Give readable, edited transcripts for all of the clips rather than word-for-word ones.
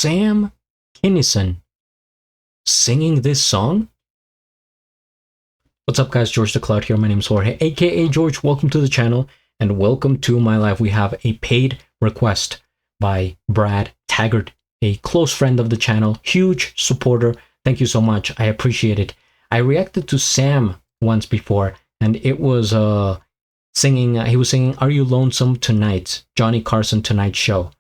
Sam Kinison singing this song? What's up, guys? GeorgeTheCloud here. My name is Jorge, aka George. Welcome to the channel and welcome to my life. We have a paid request by Brad Taggart, a close friend of the channel, huge supporter. Thank you so much. I appreciate it. I reacted to Sam once before, and it was singing. He was singing "Are You Lonesome Tonight?" Johnny Carson Tonight Show,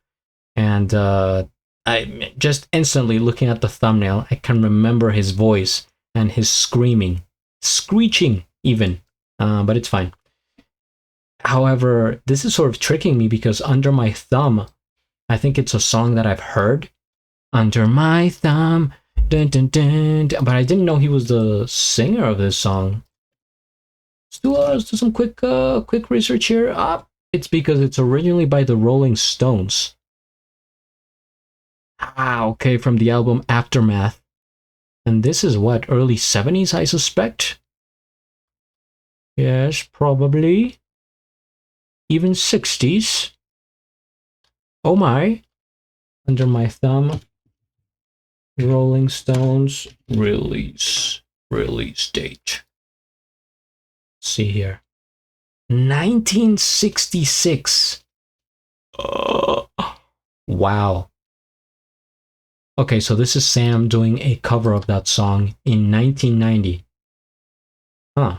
and I just instantly looking at the thumbnail, I can remember his voice and his screaming. Screeching even, but it's fine. However, this is sort of tricking me because Under My Thumb, I think it's a song that I've heard. Under My Thumb, dun, dun, dun, dun, but I didn't know he was the singer of this song. Let's do some quick research here. It's because it's originally by the Rolling Stones. Okay, from the album Aftermath. And this is what, early 70s, I suspect? Yes, probably. Even 60s. Oh my. Under My Thumb. Rolling Stones release date. Let's see here. 1966. Wow. Okay, so this is Sam doing a cover of that song in 1990. Huh.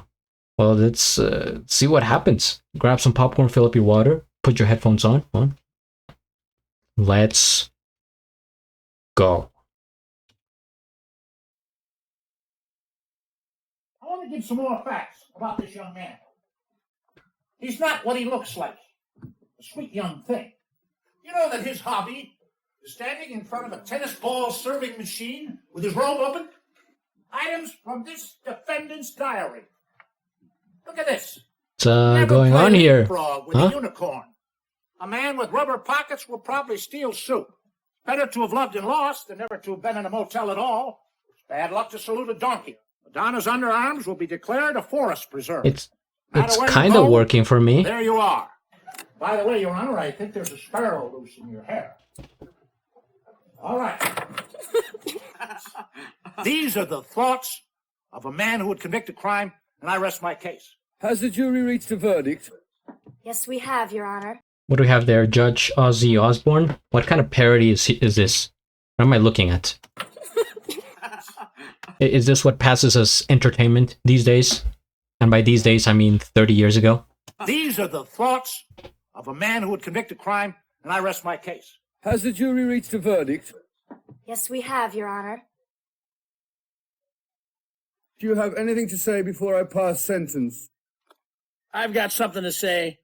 Well, let's see what happens. Grab some popcorn, fill up your water, put your headphones on. Let's go. I want to give some more facts about this young man. He's not what he looks like. A sweet young thing. You know that his hobby is standing in front of a tennis ball serving machine with his robe open? Items from this defendant's diary. Look at this. What's going on here? With a unicorn. A man with rubber pockets will probably steal soup. Better to have loved and lost than never to have been in a motel at all. It's bad luck to salute a donkey. Madonna's underarms will be declared a forest preserve. It's kind of working for me. There you are. By the way, Your Honor, I think there's a sparrow loose in your hair. All right. These are the thoughts of a man who would convict a crime, and I rest my case. Has the jury reached a verdict? Yes, we have, Your Honor. What do we have there? Judge Ozzy Osbourne? What kind of parody is this? What am I looking at? Is this what passes as entertainment these days? And by these days, I mean 30 years ago. These are the thoughts of a man who would convict a crime, and I rest my case. Has the jury reached a verdict? Yes, we have, Your Honor. Do you have anything to say before I pass sentence? I've got something to say.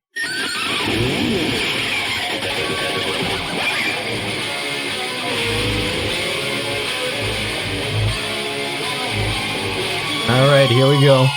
All right, here we go.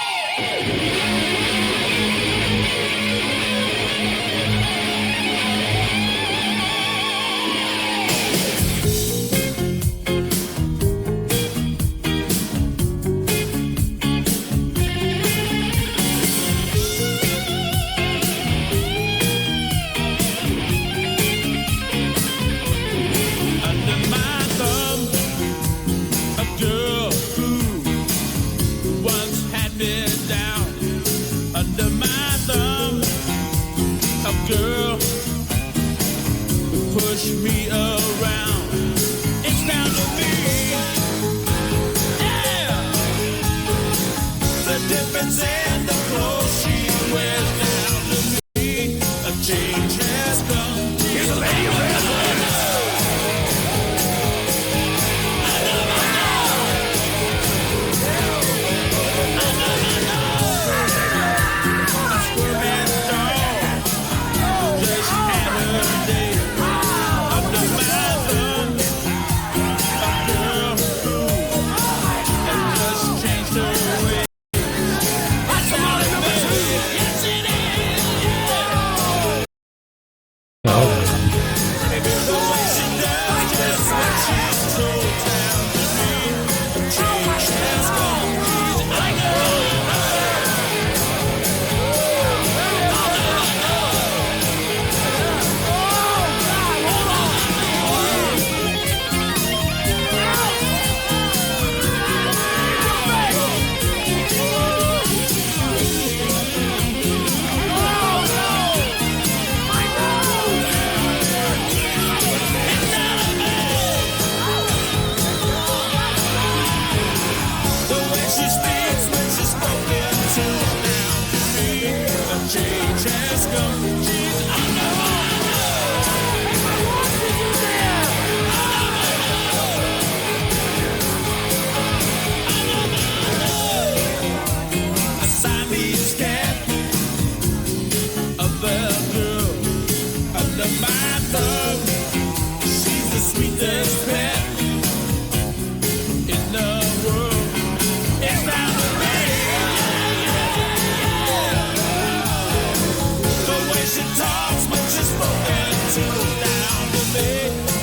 Girl, push me around. It's down to me. Yeah. The difference in the clothes she wears down to me. A change has come. Here's a lady of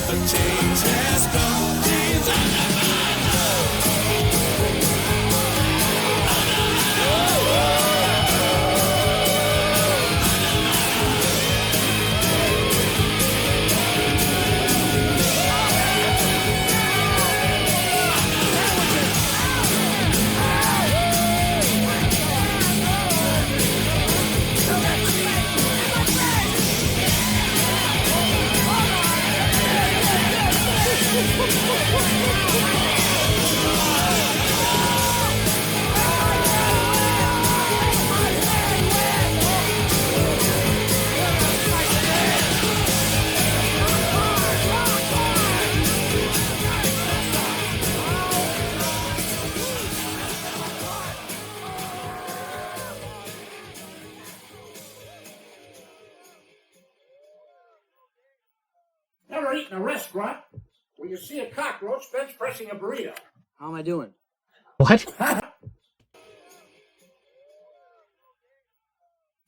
A change has come. Ever eaten a restaurant where you see a cockroach bench pressing a burrito? How am I doing? What?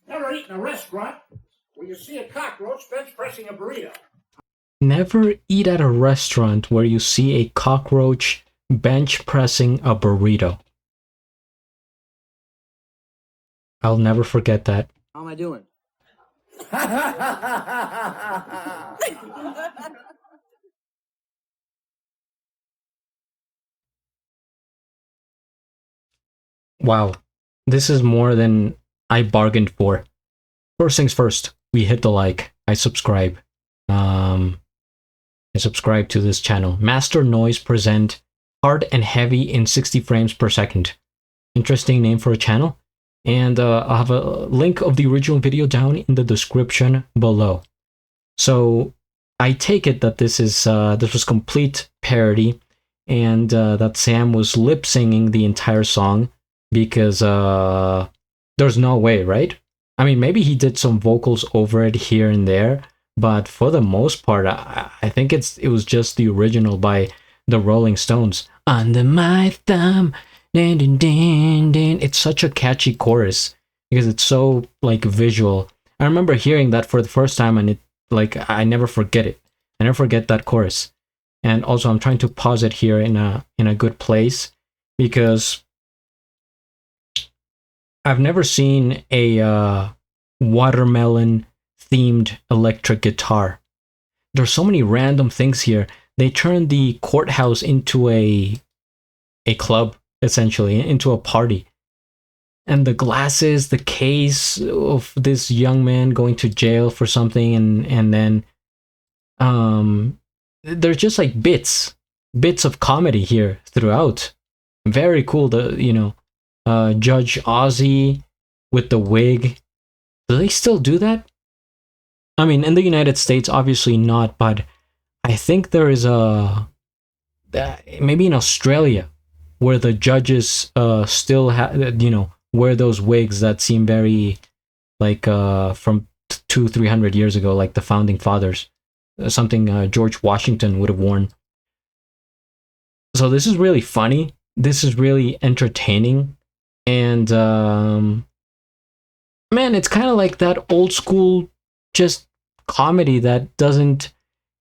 Ever eaten a restaurant where you see a cockroach bench pressing a burrito? Never eat at a restaurant where you see a cockroach bench pressing a burrito. I'll never forget that. How am I doing? Wow, this is more than I bargained for. First things first, we hit the like. I subscribe. I subscribe to this channel. Master Noise present hard and heavy in 60 frames per second. Interesting name for a channel. And I'll have a link of the original video down in the description below. So I take it that this was complete parody, and that Sam was lip singing the entire song, because there's no way, right? I mean, maybe he did some vocals over it here and there, but for the most part, I think it was just the original by the Rolling Stones. Under my thumb, din, din, din, din. It's such a catchy chorus because it's so like visual. I remember hearing that for the first time, and it I never forget it. I never forget that chorus. And also, I'm trying to pause it here in a good place, because I've never seen a watermelon themed electric guitar. There's so many random things here. They turned the courthouse into a club, essentially, into a party. And the glasses, the case of this young man going to jail for something, and then there's just like bits of comedy here throughout. Very cool. Judge Ozzy with the wig. Do they still do that? I mean, in the United States, obviously not, but I think there is maybe in Australia, where the judges still wear those wigs that seem very from 200-300 years ago, like the founding fathers, something George Washington would have worn. So this is really funny. This is really entertaining, and man, it's kind of like that old school just comedy that doesn't,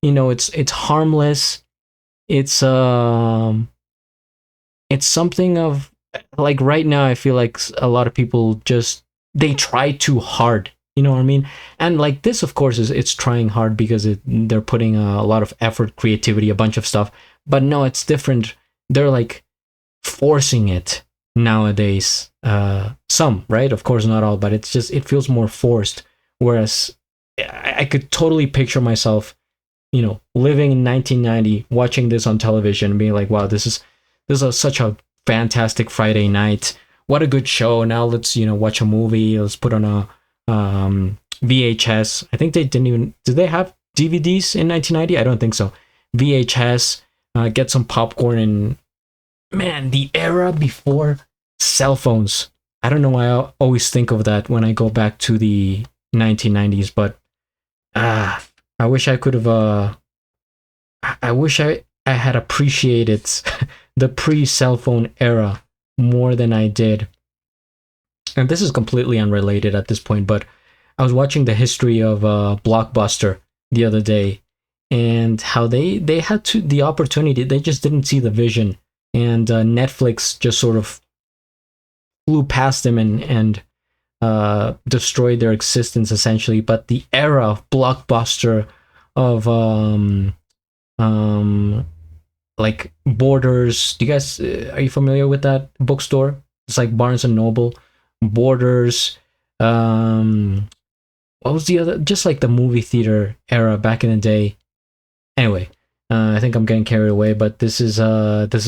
it's harmless. It's something of, like, right now I feel like a lot of people they try too hard, you know what I mean? And like this, of course, it's trying hard because they're putting a lot of effort, creativity, a bunch of stuff. But no, it's different. They're like forcing it nowadays. Some, right? Of course, not all, but it feels more forced. Whereas I could totally picture myself, living in 1990, watching this on television and being like, wow, this is such a fantastic Friday night. What a good show. Now let's, watch a movie. Let's put on a VHS. I think they did they have DVDs in 1990? I don't think so. VHS, get some popcorn, and man, the era before cell phones. I don't know why I always think of that when I go back to the 1990s, but I wish I could have I wish I had appreciated the pre-cell phone era more than I did. And this is completely unrelated at this point, but I was watching the history of Blockbuster the other day, and how they had to the opportunity, they just didn't see the vision, and Netflix just sort of flew past them and destroyed their existence essentially. But the era of blockbuster of like Borders. Do you guys are you familiar with that bookstore? It's like Barnes and Noble, Borders. What was the other? Just like the movie theater era back in the day. Anyway, I think I'm getting carried away, but this is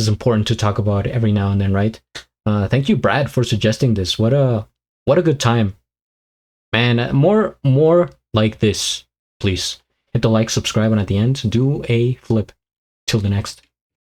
important to talk about every now and then, right? Thank you, Brad, for suggesting this. What a good time, man. More like this, please. Hit the like, subscribe, and at the end, do a flip. Till the next.